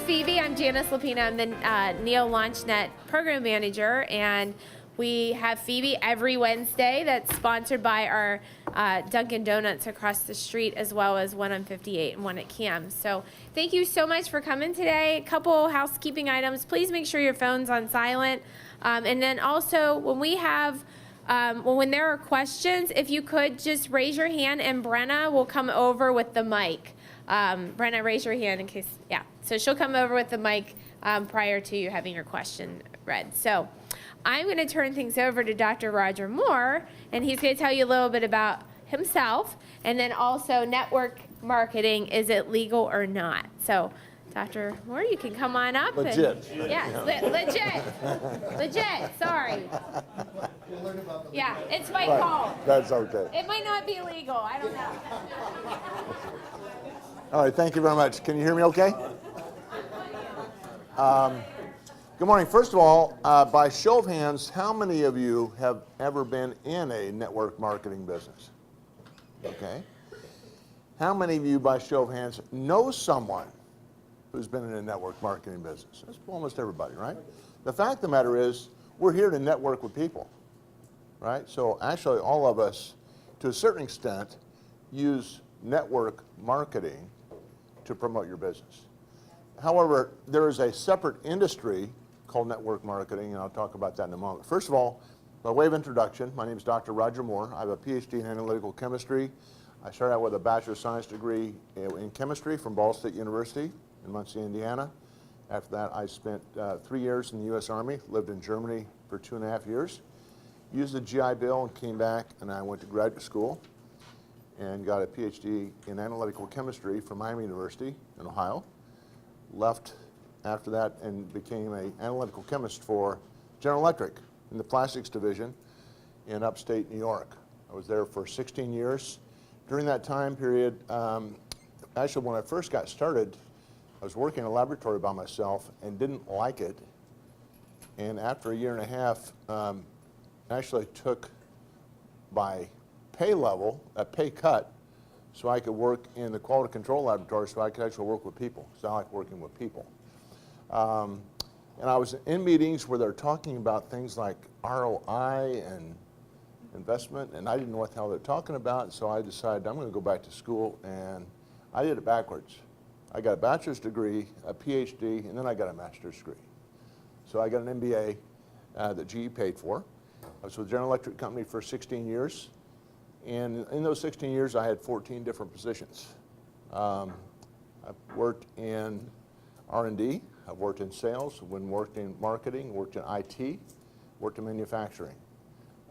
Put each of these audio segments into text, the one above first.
FEBE. I'm Janice Lapina. I'm the Neo LaunchNet Program Manager, and we have FEBE every Wednesday that's sponsored by our Dunkin' Donuts across the street, as well as one on 58 and one at CAM. So thank you so much for coming today. A couple housekeeping items. Please make sure your phone's on silent. And then also, when we have when there are questions, if you could just raise your hand and Brenna will come over with the mic. Brenna, raise your hand in case, yeah. So she'll come over with the mic prior to you having your question read. So I'm going to turn things over to Dr. Roger Moore, and he's going to tell you a little bit about himself, and then also network marketing, is it legal or not? So Dr. Moore, you can come on up. Legit. Legit, sorry. Yeah, it's my call. That's okay. It might not be legal, I don't know. All right, thank you very much. Can you hear me okay? Good morning. First of all, by show of hands, how many of you have ever been in a network marketing business? Okay. How many of you, by show of hands, know someone who's been in a network marketing business? That's almost everybody, right? The fact of the matter is, we're here to network with people, right? So actually, all of us, to a certain extent, use network marketing to promote your business. However, there is a separate industry called network marketing, and I'll talk about that in a moment. First of all, by way of introduction, my name is Dr. Roger Moore. I have a PhD in analytical chemistry. I started out with a Bachelor of Science degree in chemistry from Ball State University in Muncie, Indiana. After that, I spent 3 years in the U.S. Army, lived in Germany for 2.5 years, used the GI Bill and came back, and I went to graduate school and got a PhD in analytical chemistry from Miami University in Ohio. Left after that and became an analytical chemist for General Electric in the plastics division in upstate New York. I was there for 16 years. During that time period, actually when I first got started, I was working in a laboratory by myself and didn't like it. And after 1.5 years, actually took by pay level, a pay cut, so I could work in the quality control laboratory so I could actually work with people. So I like working with people. And I was in meetings where they're talking about things like ROI and investment, and I didn't know what the hell they're talking about, so I decided I'm going to go back to school, and I did it backwards. I got a bachelor's degree, a PhD, and then I got a master's degree. So I got an MBA that GE paid for. I was with General Electric Company for 16 years. And in those 16 years, I had 14 different positions. I've worked in R&D, I've worked in sales, worked in marketing, worked in IT, worked in manufacturing.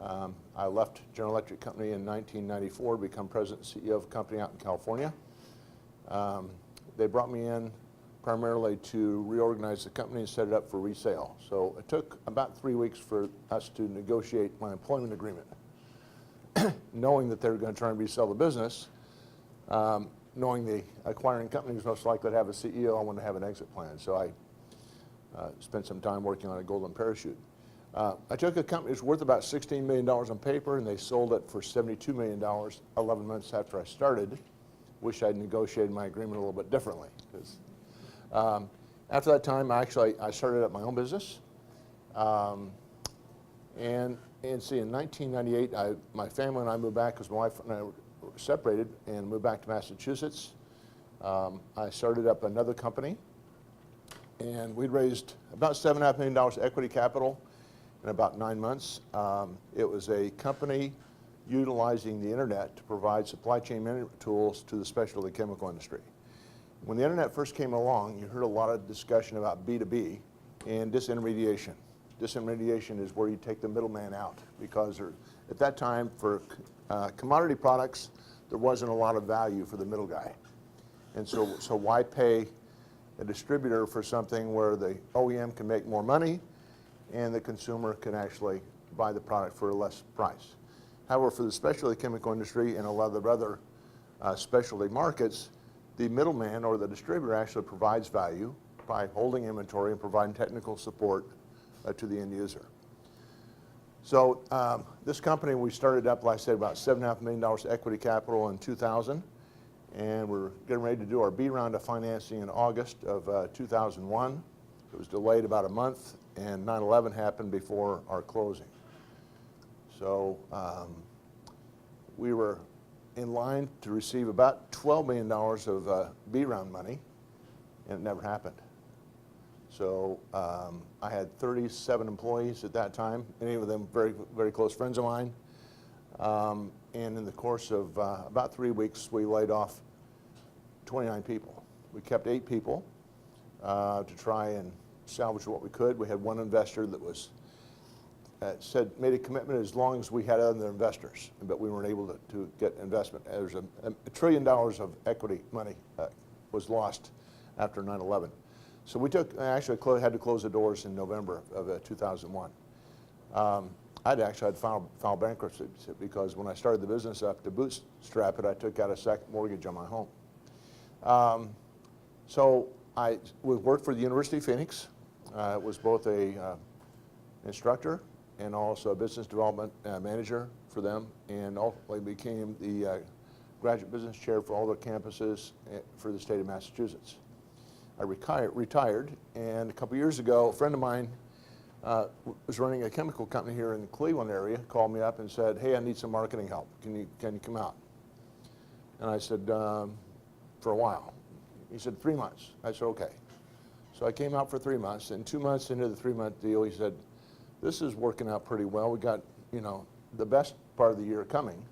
I left General Electric Company in 1994 to become president and CEO of a company out in California. They brought me in primarily to reorganize the company and set it up for resale. So it took about 3 weeks for us to negotiate my employment agreement. Knowing that they were going to try and resell the business, knowing the acquiring company was most likely to have a CEO, I wanted to have an exit plan. So I spent some time working on a golden parachute. I took a company that was worth about $16 million on paper, and they sold it for $72 million 11 months after I started. Wish I'd negotiated my agreement a little bit differently. After that time, I started up my own business. And see, in 1998, my family and I moved back because my wife and I were separated and moved back to Massachusetts. I started up another company, and we'd raised about $7.5 million equity capital in about 9 months. It was a company utilizing the internet to provide supply chain management tools to the specialty chemical industry. When the internet first came along, you heard a lot of discussion about B2B and disintermediation. Disintermediation is where you take the middleman out, because at that time for commodity products, there wasn't a lot of value for the middle guy. And so why pay a distributor for something where the OEM can make more money and the consumer can actually buy the product for a less price? However, for the specialty chemical industry and a lot of the other specialty markets, the middleman or the distributor actually provides value by holding inventory and providing technical support to the end user. So this company, we started up, like I said, about $7.5 million equity capital in 2000, And we're getting ready to do our B round of financing in August of 2001. It was delayed about a month, and 9/11 happened before our closing. So we were in line to receive about $12 million of B round money, and it never happened. So I had 37 employees at that time, many of them very, very close friends of mine. And in the course of about 3 weeks, we laid off 29 people. We kept 8 people to try and salvage what we could. We had one investor that was made a commitment as long as we had other investors, but we weren't able to get investment. There's $1 trillion of equity money was lost after 9/11. So we actually had to close the doors in November of 2001. I'd actually had to file bankruptcy because when I started the business up to bootstrap it, I took out a second mortgage on my home. So I worked for the University of Phoenix. Was both a instructor and also a business development manager for them, and ultimately became the graduate business chair for all the campuses for the state of Massachusetts. I retired, and a couple years ago, a friend of mine was running a chemical company here in the Cleveland area, called me up and said, "Hey, I need some marketing help. Can you come out?" And I said, "For a while." He said, 3 months. I said, "Okay." So I came out for 3 months, and 2 months into the 3-month deal, he said, "This is working out pretty well. We got, the best part of the year coming,"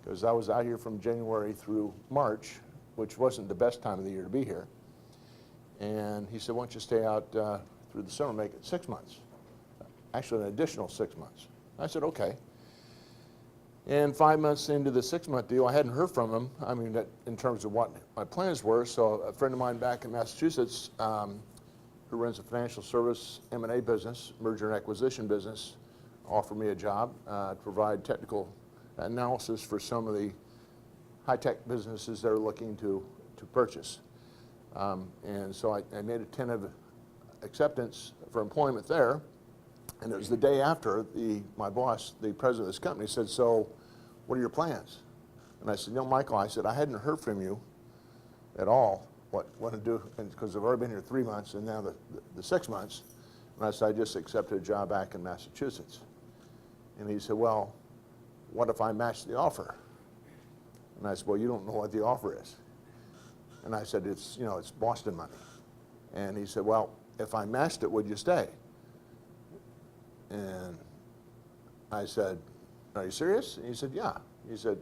because I was out here from January through March, which wasn't the best time of the year to be here. And he said, "Why don't you stay out through the summer, make it 6 months. Actually, an additional 6 months." I said, "Okay." And 5 months into the 6-month deal, I hadn't heard from him, in terms of what my plans were. So a friend of mine back in Massachusetts who runs a financial service M&A business, merger and acquisition business, offered me a job to provide technical analysis for some of the high-tech businesses they're looking to purchase. And so I made a tentative acceptance for employment there. And it was the day after my boss, the president of this company, said, "So what are your plans?" And I said, "Michael," I said, "I hadn't heard from you at all what to do, because I've already been here 3 months and now the 6 months." And I said, "I just accepted a job back in Massachusetts." And he said, "Well, what if I match the offer?" And I said, "Well, you don't know what the offer is." And I said, it's Boston money." And he said, "Well, if I matched it, would you stay?" And I said, "Are you serious?" And he said, "Yeah." He said,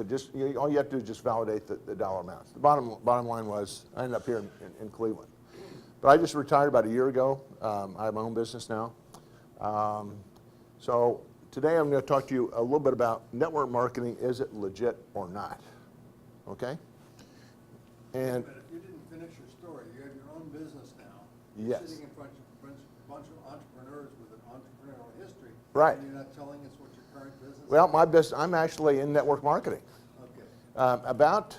"Just all you have to do is just validate the dollar amounts." The bottom line was, I ended up here in Cleveland. But I just retired about a year ago. I have my own business now. So today I'm going to talk to you a little bit about network marketing. Is it legit or not? Okay? And But if you didn't finish your story, you have your own business now. Yes. You're sitting in front of a bunch of entrepreneurs with an entrepreneurial history. Right. And you're not telling us what your current business is? well, I'm actually in network marketing. Okay.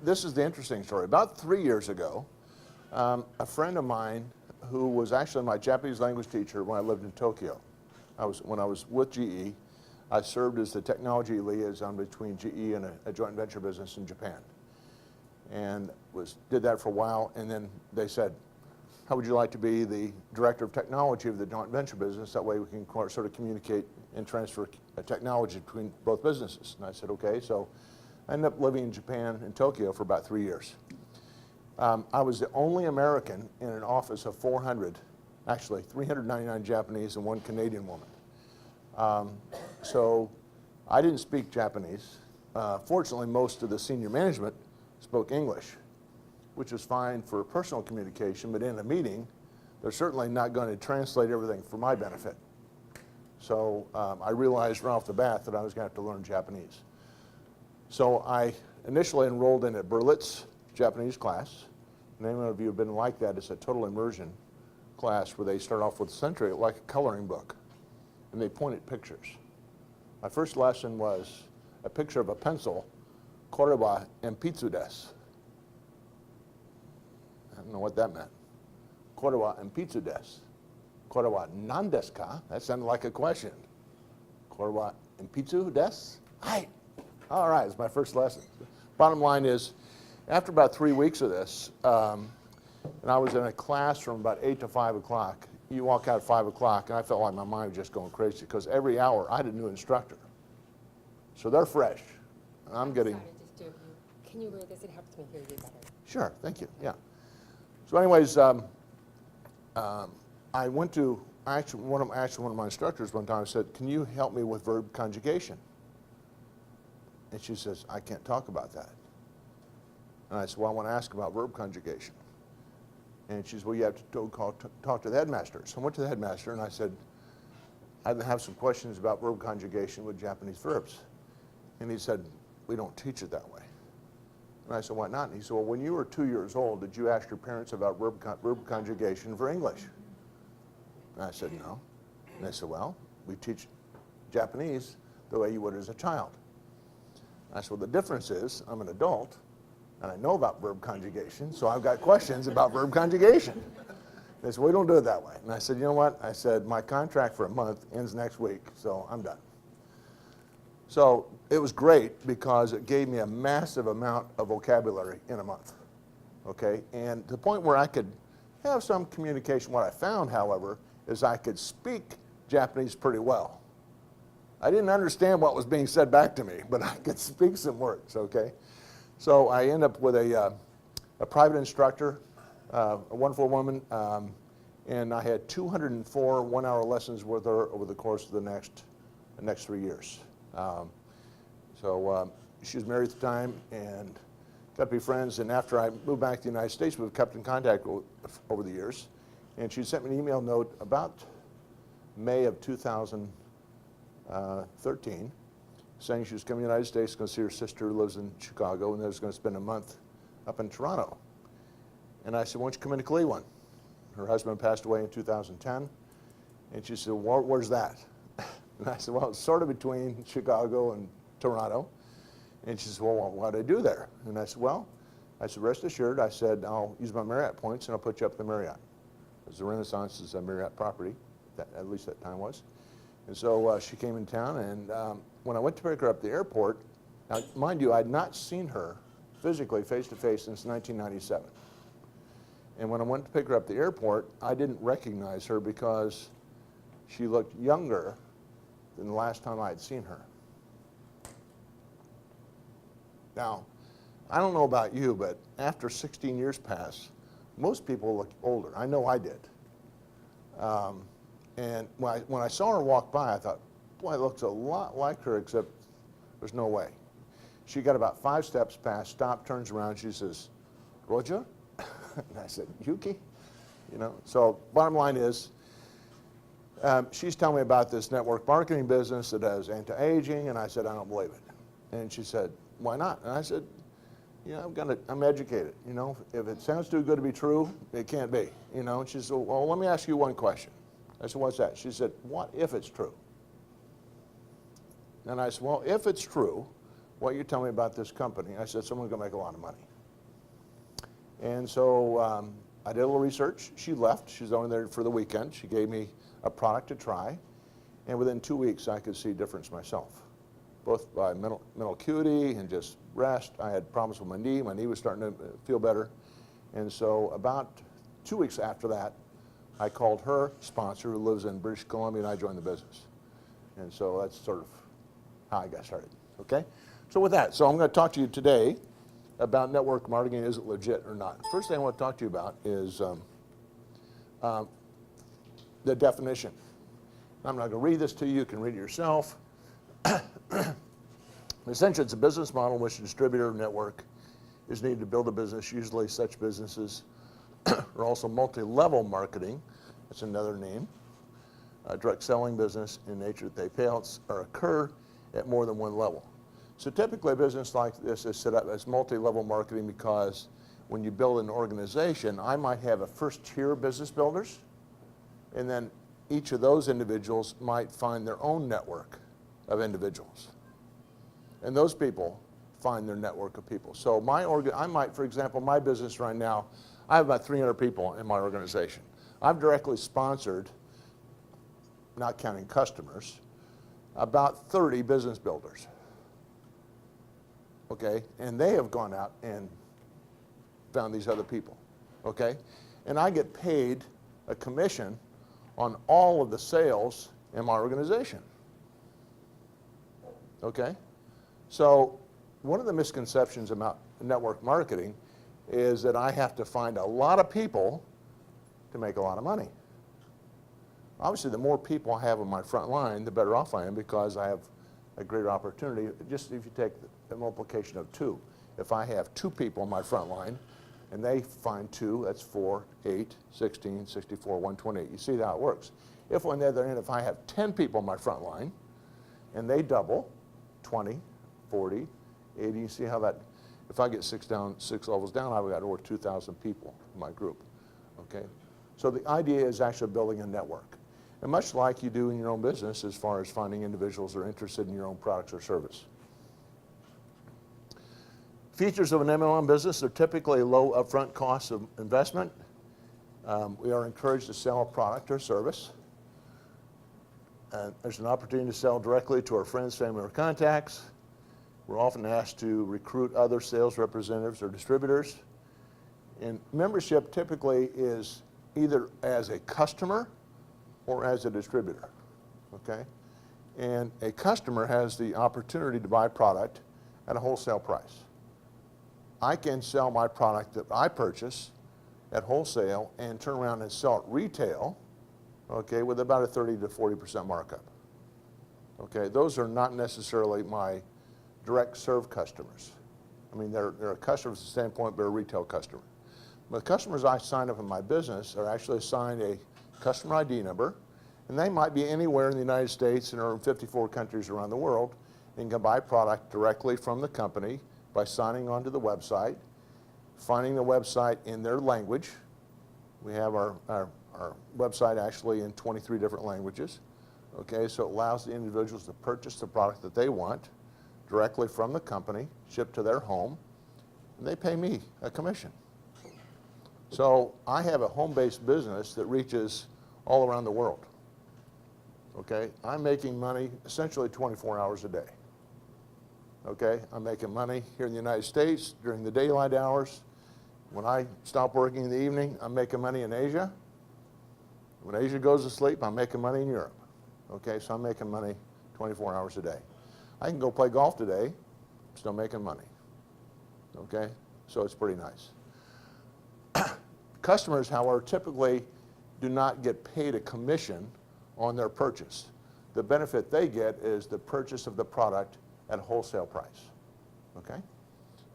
This is the interesting story. About 3 years ago, a friend of mine who was actually my Japanese language teacher when I lived in Tokyo, when I was with GE, I served as the technology liaison between GE and a joint venture business in Japan. And did that for a while, and then they said, "How would you like to be the director of technology of the joint venture business? That way we can sort of communicate and transfer technology between both businesses." And I said, "Okay." So I ended up living in Japan, in Tokyo, for about 3 years. I was the only American in an office of 400, actually 399 Japanese and 1 Canadian woman. So I didn't speak Japanese. Fortunately, most of the senior management spoke English, which is fine for personal communication, but in a meeting, they're certainly not going to translate everything for my benefit. So I realized right off the bat that I was going to have to learn Japanese. So I initially enrolled in a Berlitz Japanese class. And any of you have been like that, it's a total immersion class where they start off with essentially like a coloring book, and they point at pictures. My first lesson was a picture of a pencil, korewa enpitsu desu. I don't know what that meant. Korewa enpitsu desu. Korewa nan desu ka? That sounded like a question. Korewa enpitsu desu? Hai. All right, it's my first lesson. Bottom line is, after about 3 weeks of this, and I was in a class from about 8 to 5 o'clock. You walk out at 5 o'clock, and I felt like my mind was just going crazy because every hour I had a new instructor. So they're fresh. I'm getting... Sorry to disturb you. Can you read this? It helps me hear you better. Sure, thank you, yeah. So anyways, I went to, one of my instructors one time said, can you help me with verb conjugation? And she says, I can't talk about that. And I said, well, I want to ask about verb conjugation. And she says, well, you have to talk to the headmaster. So I went to the headmaster and I said, I have some questions about verb conjugation with Japanese verbs. And he said, we don't teach it that way. And I said, why not? And he said, well, when you were 2 years old, did you ask your parents about verb conjugation for English? And I said, no. And they said, well, we teach Japanese the way you would as a child. I said, well, the difference is I'm an adult and I know about verb conjugation, so I've got questions about verb conjugation. They said, we don't do it that way. And I said, you know what? I said, my contract for a month ends next week, so I'm done. So it was great because it gave me a massive amount of vocabulary in a month, okay? And to the point where I could have some communication. What I found, however, is I could speak Japanese pretty well. I didn't understand what was being said back to me, but I could speak some words, okay? So I end up with a private instructor, a wonderful woman, and I had 204 one-hour lessons with her over the course of the next 3 years. She was married at the time and got to be friends, and after I moved back to the United States, we've kept in contact over the years, and she sent me an email note about May of 2013 saying she was coming to the United States, going to see her sister who lives in Chicago, and they was going to spend a month up in Toronto. And I said, why don't you come into Cleveland? Her husband passed away in 2010, and she said, well, where's that? And I said, well, it's sort of between Chicago and Toronto. And she said, well, what do I do there? And I said, well, rest assured, I said, I'll use my Marriott points and I'll put you up at the Marriott. Because the Renaissance is a Marriott property, at least that time was. And so she came in town, and when I went to pick her up at the airport, now mind you, I had not seen her physically face-to-face since 1997. And when I went to pick her up at the airport, I didn't recognize her because she looked younger than the last time I had seen her. Now, I don't know about you, but after 16 years pass, most people look older. I know I did. And when I saw her walk by, I thought, boy, it looks a lot like her, except there's no way. She got about 5 steps past, stopped, turns around, she says, Roger? And I said, Yuki? You know, so bottom line is, she's telling me about this network marketing business that does anti-aging, and I said, I don't believe it. And she said, why not? And I said, you know, I'm educated. You know, if it sounds too good to be true, it can't be. You know, and she said, well, let me ask you one question. I said, what's that? She said, what if it's true? And I said, well, if it's true, what you tell me about this company, I said, someone's going to make a lot of money. And so I did a little research. She left. She was only there for the weekend. She gave me a product to try. And within 2 weeks, I could see a difference myself, both by mental acuity and just rest. I had problems with my knee. My knee was starting to feel better. And so about 2 weeks after that, I called her sponsor, who lives in British Columbia, and I joined the business. And so that's sort of how I got started, okay? So with that, so I'm going to talk to you today about network marketing. Is it legit or not? First thing I want to talk to you about is the definition. I'm not going to read this to you. You can read it yourself. Essentially, it's a business model in which a distributor network is needed to build a business. Usually such businesses are also multi-level marketing. That's another name. Direct selling business in nature that they payouts or occur at more than one level. So typically a business like this is set up as multi-level marketing because when you build an organization, I might have a first tier business builders, and then each of those individuals might find their own network of individuals. And those people find their network of people. So I might, for example, my business right now, I have about 300 people in my organization. I've directly sponsored, not counting customers, about 30 business builders. okay? And they have gone out and found these other people, okay? And I get paid a commission on all of the sales in my organization, okay? So one of the misconceptions about network marketing is that I have to find a lot of people to make a lot of money. Obviously, the more people I have on my front line, the better off I am, because I have a greater opportunity. Just if you take the multiplication of 2. If I have 2 people on my front line, and they find 2, that's 4, 8, 16, 64, 128. You see how it works. If on the other end, if I have 10 people on my front line, and they double, 20, 40, 80, you see how that, if I get 6 levels down, I've got over 2,000 people in my group, okay? So the idea is actually building a network. And much like you do in your own business as far as finding individuals who are interested in your own products or service. Features of an MLM business are typically low upfront costs of investment. We are encouraged to sell a product or service. There's an opportunity to sell directly to our friends, family, or contacts. We're often asked to recruit other sales representatives or distributors. And membership typically is either as a customer or as a distributor, okay? And a customer has the opportunity to buy product at a wholesale price. I can sell my product that I purchase at wholesale and turn around and sell it retail, okay, with about a 30 to 40% markup. Okay, those are not necessarily my direct serve customers. I mean, they're a customer from the standpoint, but a retail customer. But the customers I sign up in my business are actually assigned a customer ID number, and they might be anywhere in the United States and are in 54 countries around the world, and can buy product directly from the company by signing onto the website, finding the website in their language. We have our website actually in 23 different languages. Okay, so it allows the individuals to purchase the product that they want directly from the company, shipped to their home, and they pay me a commission. So I have a home-based business that reaches all around the world. Okay, I'm making money essentially 24 hours a day. Okay, I'm making money here in the United States during the daylight hours. When I stop working in the evening, I'm making money in Asia. When Asia goes to sleep, I'm making money in Europe. Okay, so I'm making money 24 hours a day. I can go play golf today, I'm still making money. Okay, so it's pretty nice. Customers, however, typically do not get paid a commission on their purchase. The benefit they get is the purchase of the product at a wholesale price. Okay,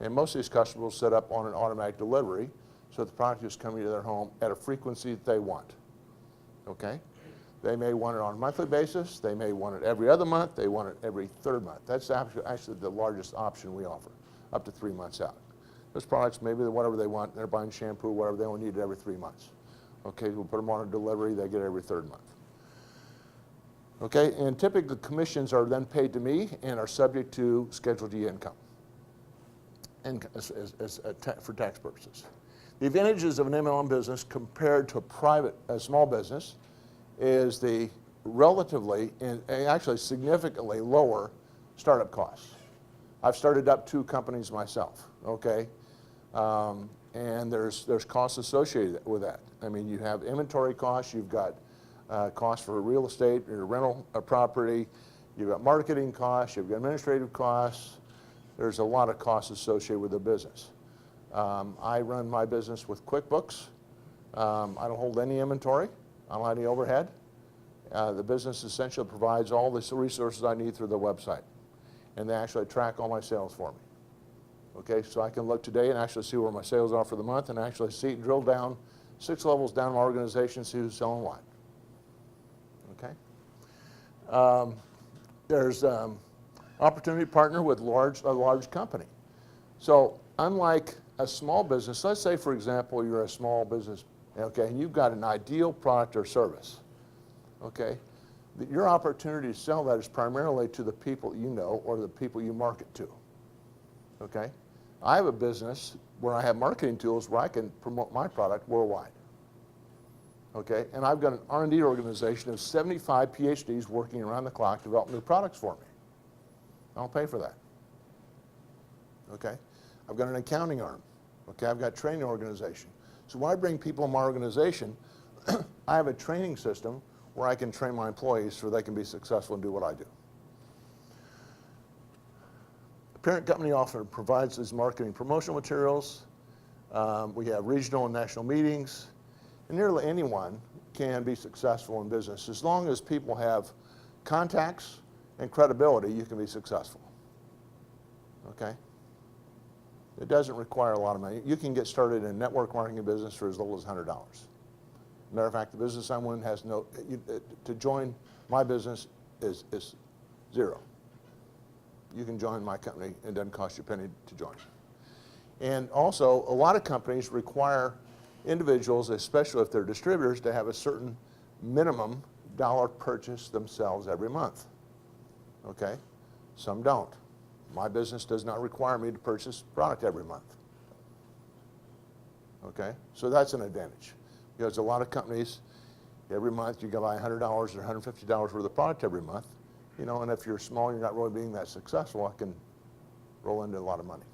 and most of these customers will set up on an automatic delivery, so the product is coming to their home at a frequency that they want. Okay, they may want it on a monthly basis, they may want it every other month, they want it every 3rd month. That's actually the largest option we offer, up to 3 months out. Those products, maybe whatever they want, they're buying shampoo, whatever, they only need it every 3 months. Okay, we'll put them on a delivery, they get it every 3rd month. Okay, and typically commissions are then paid to me and are subject to Schedule D income and for tax purposes. The advantages of an MLM business compared to a small business is the relatively and actually significantly lower startup costs. I've started up 2 companies myself, okay? And there's costs associated with that. I mean, you have inventory costs, you've got costs for real estate or rental property, you've got marketing costs, you've got administrative costs. There's a lot of costs associated with the business. I run my business with QuickBooks. I don't hold any inventory. I don't have any overhead. The business essentially provides all the resources I need through the website. And they actually track all my sales for me. Okay, so I can look today and actually see where my sales are for the month and actually see and drill down 6 levels down my organization, see who's selling what. Okay. There's opportunity to partner with a large company. So unlike a small business, let's say for example you're a small business, okay, and you've got an ideal product or service, okay, your opportunity to sell that is primarily to the people you know or the people you market to, okay. I have a business where I have marketing tools where I can promote my product worldwide, okay, and I've got an R&D organization of 75 PhDs working around the clock to develop new products for me. I don't pay for that, okay? I've got an accounting arm, okay? I've got a training organization. So when I bring people in my organization, I have a training system where I can train my employees so they can be successful and do what I do. The parent company often provides these marketing promotional materials. We have regional and national meetings, and nearly anyone can be successful in business. As long as people have contacts and credibility, you can be successful, okay? It doesn't require a lot of money. You can get started in network marketing business for as little as $100. Matter of fact, the business I'm in has no, to join my business is zero. You can join my company, it doesn't cost you a penny to join. And also, a lot of companies require individuals, especially if they're distributors, to have a certain minimum dollar purchase themselves every month, okay? Some don't. My business does not require me to purchase product every month, okay? So that's an advantage, because a lot of companies, every month you go buy $100 or $150 worth of product every month, you know, and if you're small, you're not really being that successful, I can roll into a lot of money,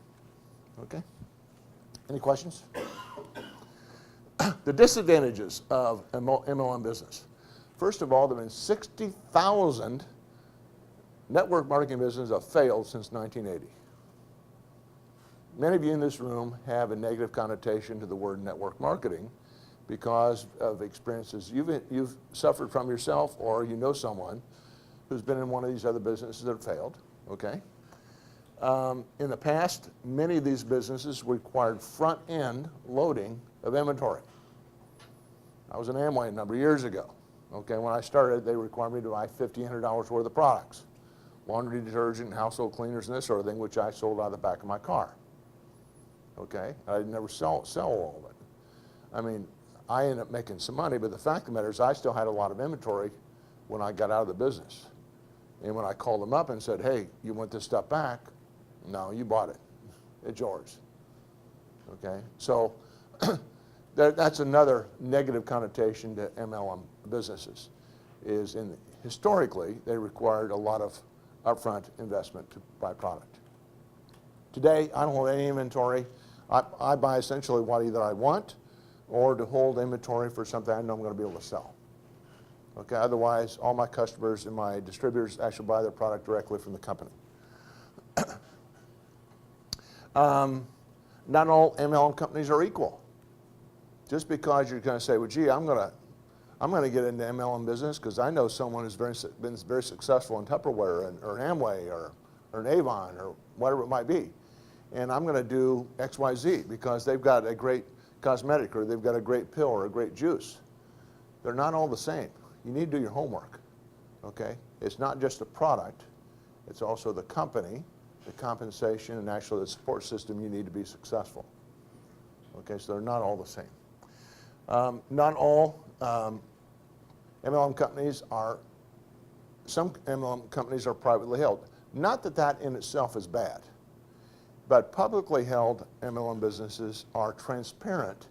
okay? Any questions? The disadvantages of MLM business. First of all, there have been 60,000 network marketing businesses have failed since 1980. Many of you in this room have a negative connotation to the word network marketing because of experiences you've suffered from yourself, or you know someone who's been in one of these other businesses that have failed, okay? In the past, many of these businesses required front-end loading of inventory. I was in Amway a number of years ago. Okay, when I started, they required me to buy $1,500 worth of products, laundry detergent, household cleaners, and this sort of thing, which I sold out of the back of my car. Okay, I'd never sell all of it. I mean, I ended up making some money, but the fact of the matter is I still had a lot of inventory when I got out of the business. And when I called them up and said, hey, you want this stuff back? No, you bought it. It's yours. Okay, so that's another negative connotation to MLM businesses, is historically they required a lot of upfront investment to buy product. Today, I don't hold any inventory. I buy essentially what either I want or to hold inventory for something I know I'm going to be able to sell. Okay, otherwise, all my customers and my distributors actually buy their product directly from the company. Not all MLM companies are equal. Just because you're going to say, well, gee, I'm going to get into MLM business because I know someone who's been very successful in Tupperware or Amway or an Avon or whatever it might be, and I'm going to do X, Y, Z because they've got a great cosmetic or they've got a great pill or a great juice. They're not all the same. You need to do your homework, okay? It's not just a product. It's also the company, the compensation, and actually the support system you need to be successful. Okay, so they're not all the same. Not all MLM companies are, some MLM companies are privately held. Not that that in itself is bad, but publicly held MLM businesses are transparent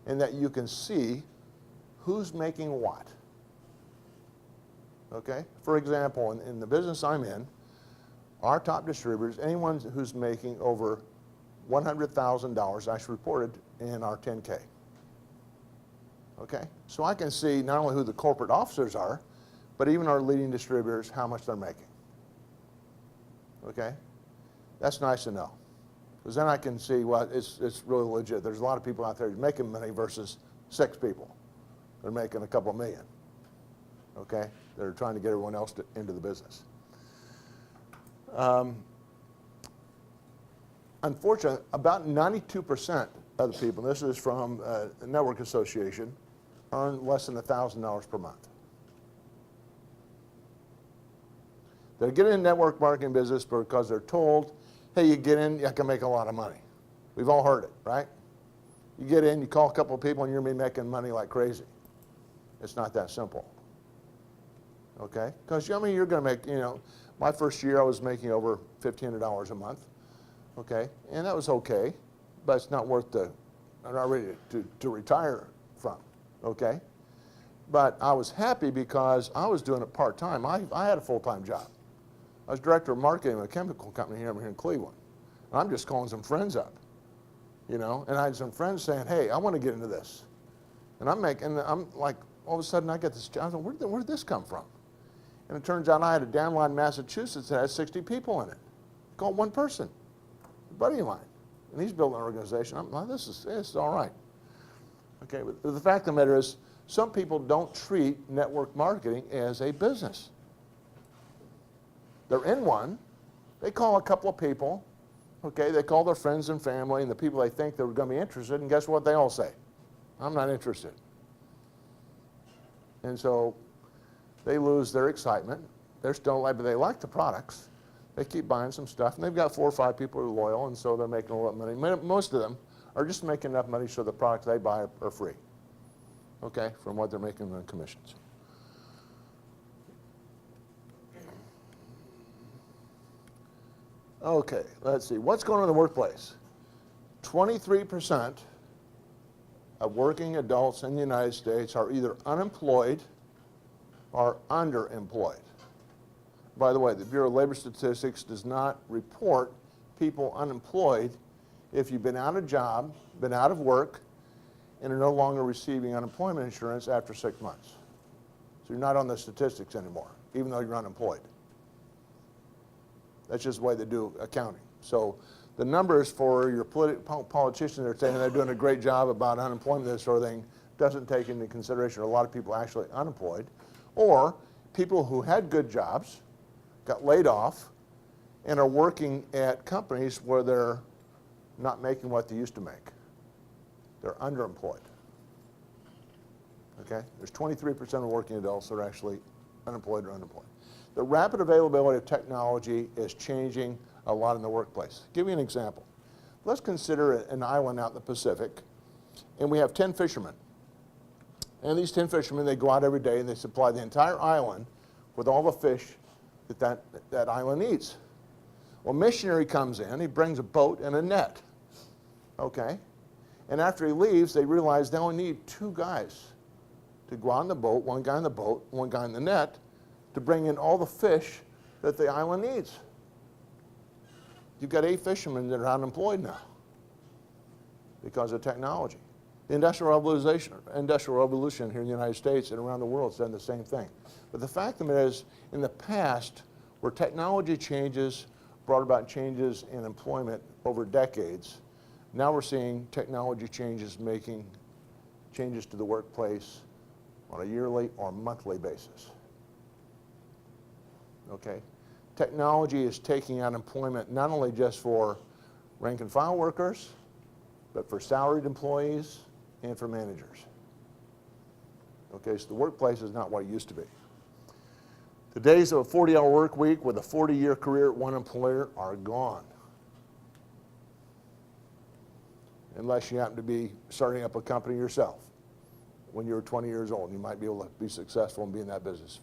in that you can see who's making what. Okay? For example, in the business I'm in, our top distributors, anyone who's making over $100,000 actually reported in our 10K. Okay? So I can see not only who the corporate officers are, but even our leading distributors, how much they're making. Okay? That's nice to know. Because then I can see, well, it's really legit. There's a lot of people out there making money versus 6 people. They're making a couple million. Okay? They're trying to get everyone else into the business. Unfortunately, about 92% of the people, and this is from a network association, earn less than $1,000 per month. They get in network marketing business because they're told, hey, you get in, you can make a lot of money. We've all heard it, right? You get in, you call a couple of people, and you're going to be making money like crazy. It's not that simple. Okay? Because, I mean, you're going to make, you know, my first year I was making over $1,500 a month. Okay? And that was okay, but it's not worth I'm not ready to retire from. Okay? But I was happy because I was doing it part-time. I had a full-time job. I was director of marketing of a chemical company here in Cleveland. I'm just calling some friends up, you know, and I had some friends saying, hey, I want to get into this. And I'm like, all of a sudden I get this job. Where'd this come from? And it turns out I had a downline in Massachusetts that had 60 people in it. Called one person, a buddy of mine. And he's building an organization. I'm like, this is all right. Okay, but the fact of the matter is, some people don't treat network marketing as a business. They're in one. They call a couple of people. Okay, they call their friends and family and the people they think they're going to be interested, and guess what they all say? I'm not interested. And so they lose their excitement. They're still like, but they like the products. They keep buying some stuff, and they've got 4 or 5 people who are loyal, and so they're making a lot of money. Most of them are just making enough money so the products they buy are free, okay, from what they're making in commissions. Okay, let's see. What's going on in the workplace? 23% of working adults in the United States are either unemployed or underemployed. By the way, the Bureau of Labor Statistics does not report people unemployed if you've been out of job, been out of work, and are no longer receiving unemployment insurance after 6 months. So you're not on the statistics anymore, even though you're unemployed. That's just the way they do accounting. So the numbers for your politicians are saying they're doing a great job about unemployment, this sort of thing, doesn't take into consideration a lot of people actually unemployed, or people who had good jobs, got laid off, and are working at companies where they're not making what they used to make. They're underemployed. Okay? There's 23% of working adults that are actually unemployed or underemployed. The rapid availability of technology is changing a lot in the workplace. Give you an example. Let's consider an island out in the Pacific, and we have 10 fishermen. And these 10 fishermen, they go out every day and they supply the entire island with all the fish that island needs. Well, a missionary comes in, he brings a boat and a net, okay? And after he leaves, they realize they only need 2 guys to go on the boat, one guy in the boat, one guy in the net, to bring in all the fish that the island needs. You've got 8 fishermen that are unemployed now because of technology. The Industrial Revolution here in the United States and around the world has done the same thing. But the fact of it is, in the past, where technology changes brought about changes in employment over decades, now we're seeing technology changes making changes to the workplace on a yearly or monthly basis. Okay? Technology is taking out employment not only just for rank and file workers, but for salaried employees and for managers. Okay, so the workplace is not what it used to be. The days of a 40-hour work week with a 40-year career at one employer are gone. Unless you happen to be starting up a company yourself when you're 20 years old. You might be able to be successful and be in that business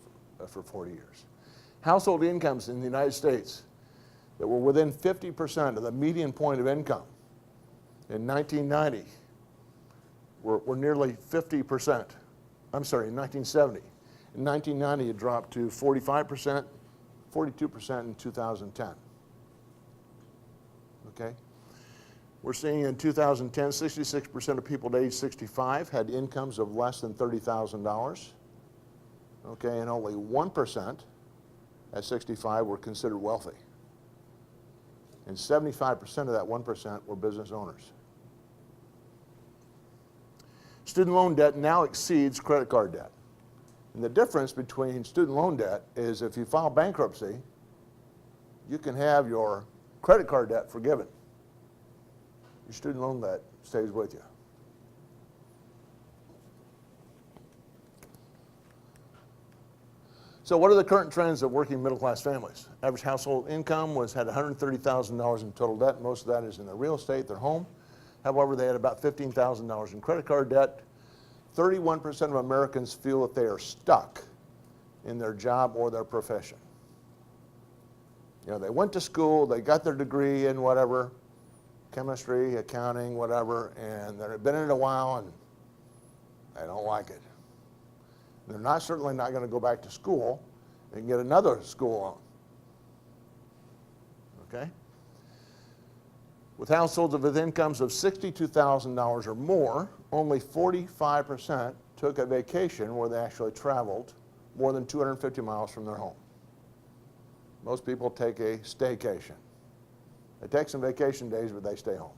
for 40 years. Household incomes in the United States that were within 50% of the median point of income in 1990 were nearly 50%. I'm sorry, in 1970. In 1990, it dropped to 45%, 42% in 2010. Okay? We're seeing in 2010, 66% of people at age 65 had incomes of less than $30,000. Okay, and only 1% at 65 were considered wealthy. And 75% of that 1% were business owners. Student loan debt now exceeds credit card debt. And the difference between student loan debt is if you file bankruptcy, you can have your credit card debt forgiven. Your student loan debt stays with you. So what are the current trends of working middle-class families? Average household income had $130,000 in total debt. Most of that is in their real estate, their home. However, they had about $15,000 in credit card debt. 31% of Americans feel that they are stuck in their job or their profession. You know, they went to school, they got their degree in whatever, chemistry, accounting, whatever, and they've been in it a while and they don't like it. They're certainly not going to go back to school and get another school loan. Okay? With households with incomes of $62,000 or more, only 45% took a vacation where they actually traveled more than 250 miles from their home. Most people take a staycation. They take some vacation days, but they stay home.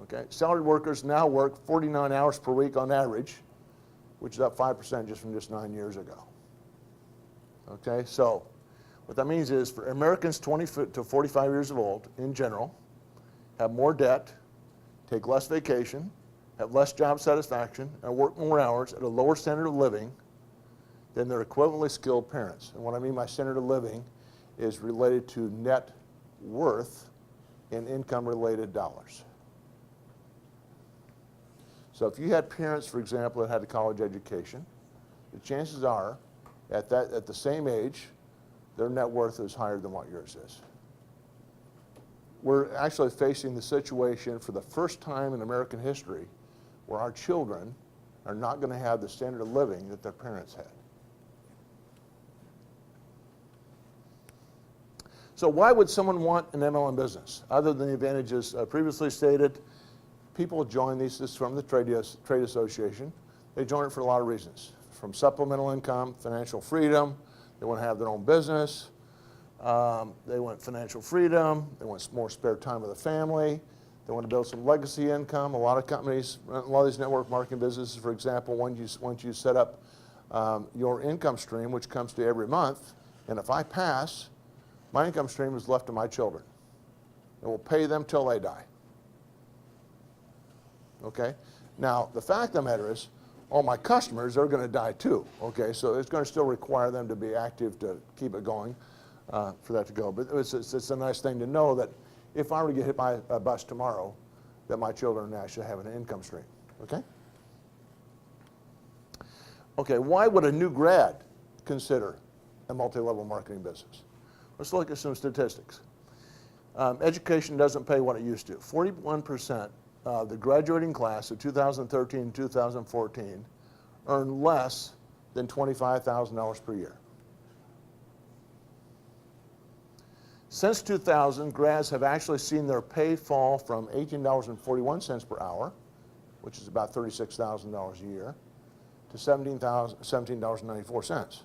Okay, salaried workers now work 49 hours per week on average, which is up 5% just from just 9 years ago. Okay, so what that means is for Americans 20 to 45 years of old, in general, have more debt, take less vacation, have less job satisfaction, and work more hours at a lower standard of living than their equivalently skilled parents. And what I mean by standard of living is related to net worth in income-related dollars. So if you had parents, for example, that had a college education, the chances are at the same age, their net worth is higher than what yours is. We're actually facing the situation for the first time in American history where our children are not going to have the standard of living that their parents had. So why would someone want an MLM business? Other than the advantages previously stated, people join these. This is from the trade association. They join it for a lot of reasons. From supplemental income, financial freedom, they want to have their own business, they want financial freedom, they want more spare time with the family, they want to build some legacy income. A lot of companies, a lot of these network marketing businesses, for example, once you set up your income stream, which comes to you every month, and if I pass, my income stream is left to my children. It will pay them till they die. Okay? Now, the fact of the matter is, all my customers are going to die too. Okay? So it's going to still require them to be active to keep it going, for that to go. But it's a nice thing to know that if I were to get hit by a bus tomorrow, that my children actually have an income stream. Okay? Okay, why would a new grad consider a multi-level marketing business? Let's look at some statistics. Education doesn't pay what it used to. 41% of the graduating class of 2013 and 2014 earn less than $25,000 per year. Since 2000, grads have actually seen their pay fall from $18.41 per hour, which is about $36,000 a year, to $17.94.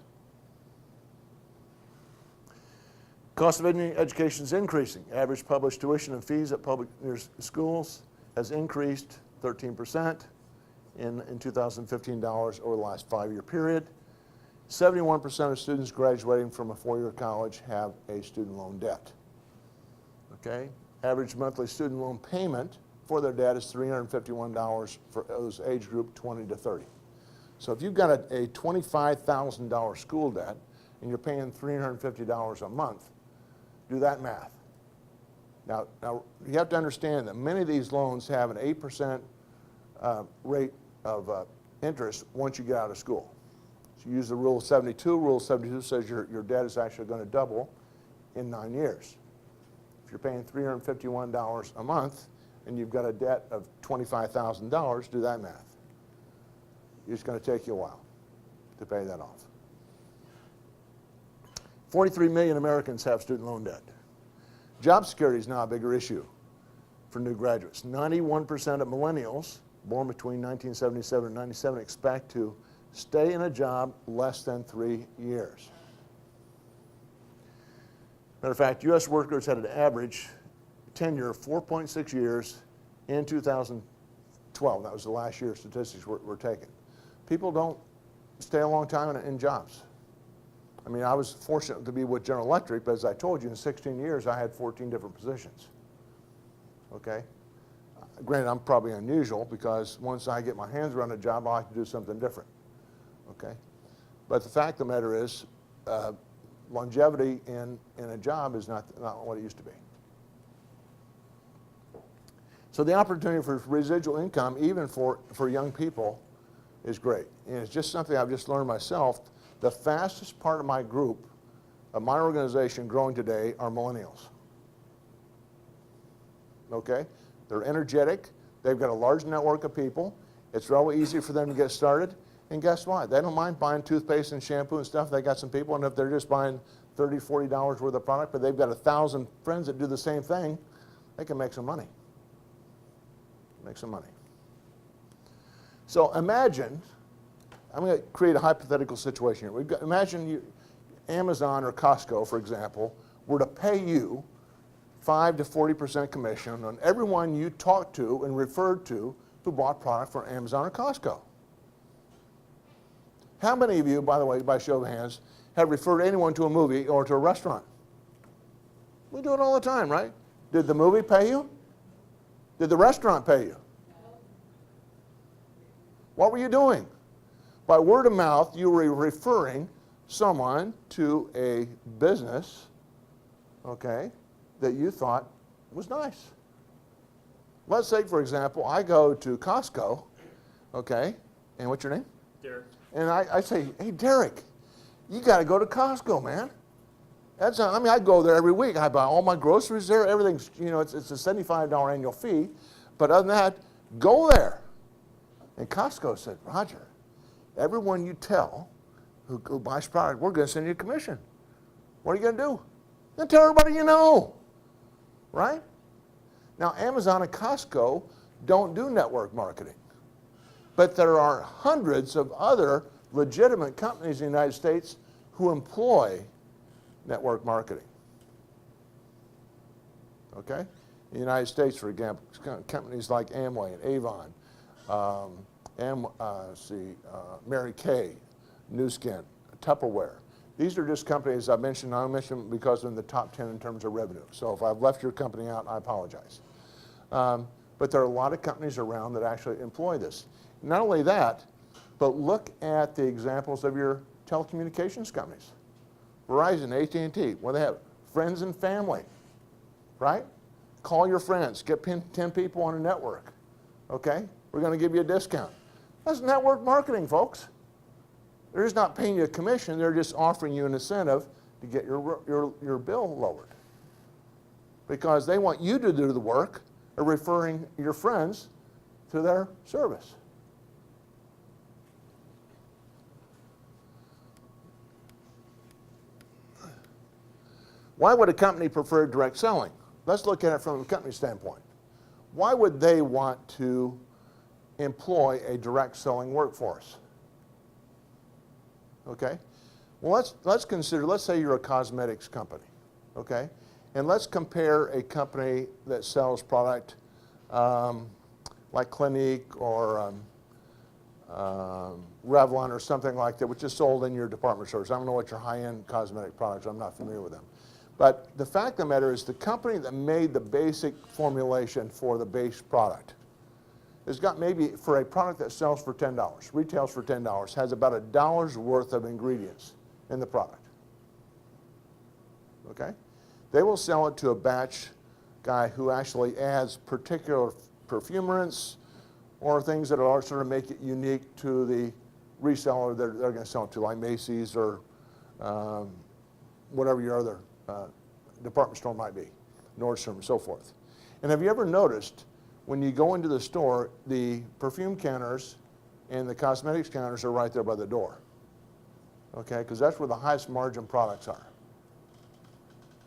Cost of education is increasing. Average published tuition and fees at public schools has increased 13% in 2015 dollars over the last 5-year period. 71% of students graduating from a 4-year college have a student loan debt. Okay? Average monthly student loan payment for their debt is $351 for those age group 20 to 30. So if you've got a $25,000 school debt and you're paying $350 a month, do that math. Now you have to understand that many of these loans have an 8% rate of interest once you get out of school. So you use the rule of 72. Rule of 72 says your debt is actually going to double in 9 years. If you're paying $351 a month and you've got a debt of $25,000, do that math. It's going to take you a while to pay that off. 43 million Americans have student loan debt. Job security is now a bigger issue for new graduates. 91% of millennials born between 1977 and 97 expect to stay in a job less than 3 years. Matter of fact, U.S. workers had an average tenure of 4.6 years in 2012. That was the last year statistics were taken. People don't stay a long time in jobs. I mean, I was fortunate to be with General Electric, but as I told you, in 16 years, I had 14 different positions. Okay? Granted, I'm probably unusual because once I get my hands around a job, I like to do something different. Okay? But the fact of the matter is, longevity in a job is not what it used to be. So the opportunity for residual income, even for young people, is great. And it's just something I've just learned myself. The fastest part of my group, of my organization growing today, are millennials. Okay? They're energetic. They've got a large network of people. It's really easy for them to get started. And guess what? They don't mind buying toothpaste and shampoo and stuff. They got some people, and if they're just buying $30, $40 worth of product, but they've got 1,000 friends that do the same thing, they can make some money. Make some money. So imagine, I'm going to create a hypothetical situation here. Imagine Amazon or Costco, for example, were to pay you 5 to 40% commission on everyone you talked to and referred to who bought product from Amazon or Costco. How many of you, by the way, by show of hands, have referred anyone to a movie or to a restaurant? We do it all the time, right? Did the movie pay you? Did the restaurant pay you? What were you doing? By word of mouth, you were referring someone to a business, okay, that you thought was nice. Let's say, for example, I go to Costco, okay, and what's your name? Derek. And I say, hey, Derek, you got to go to Costco, man. I go there every week. I buy all my groceries there. Everything's, it's a $75 annual fee. But other than that, go there. And Costco said, Roger, everyone you tell who buys product, we're going to send you a commission. What are you going to do? Then tell everybody you know, right? Now, Amazon and Costco don't do network marketing. But there are hundreds of other legitimate companies in the United States who employ network marketing. Okay? In the United States, for example, companies like Amway and Avon, Mary Kay, Nu Skin, Tupperware. These are just companies I mentioned because they're in the top 10 in terms of revenue. So if I've left your company out, I apologize. But there are a lot of companies around that actually employ this. Not only that, but look at the examples of your telecommunications companies. Verizon, AT&T, what do they have? Friends and family, right? Call your friends, get 10 people on a network, okay? We're going to give you a discount. That's network marketing, folks. They're just not paying you a commission, they're just offering you an incentive to get your bill lowered. Because they want you to do the work of referring your friends to their service. Why would a company prefer direct selling? Let's look at it from a company standpoint. Why would they want to employ a direct selling workforce? Okay? Well, let's consider, let's say you're a cosmetics company, okay? And let's compare a company that sells product like Clinique or Revlon or something like that, which is sold in your department stores. I don't know what your high-end cosmetic products are. I'm not familiar with them. But the fact of the matter is the company that made the basic formulation for the base product has got maybe for a product that sells for $10, retails for $10, has about $1 worth of ingredients in the product. Okay? They will sell it to a batch guy who actually adds particular perfumers or things that are sort of make it unique to the reseller they're going to sell it to, like Macy's or whatever your other department store might be, Nordstrom and so forth. And have you ever noticed when you go into the store, the perfume counters and the cosmetics counters are right there by the door? Okay, because that's where the highest margin products are.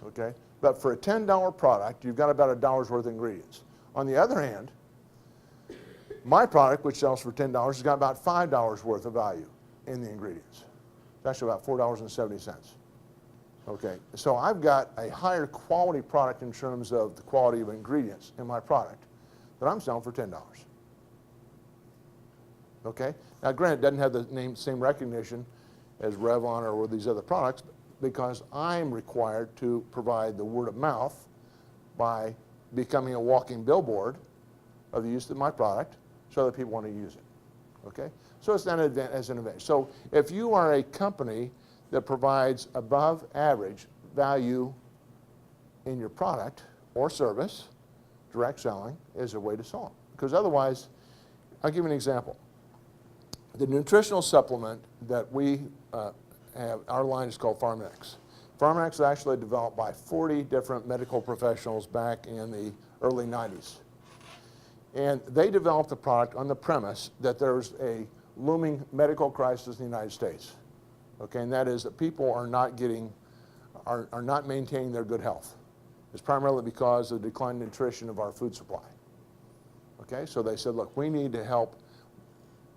Okay, but for a $10 product, you've got about $1 worth of ingredients. On the other hand, my product, which sells for $10, has got about $5 worth of value in the ingredients. It's actually about $4.70. Okay, so I've got a higher quality product in terms of the quality of ingredients in my product that I'm selling for $10. Okay, now granted, it doesn't have the same recognition as Revlon or these other products because I'm required to provide the word of mouth by becoming a walking billboard of the use of my product so that people want to use it. Okay, so it's an advantage. So if you are a company that provides above average value in your product or service, direct selling is a way to sell it. Because otherwise, I'll give you an example. The nutritional supplement that we have, our line is called PharmNex. PharmNex was actually developed by 40 different medical professionals back in the early 90s. And they developed the product on the premise that there's a looming medical crisis in the United States. Okay, and that is that people are not maintaining their good health. is primarily because of the decline in nutrition of our food supply. Okay, so they said, look, we need to help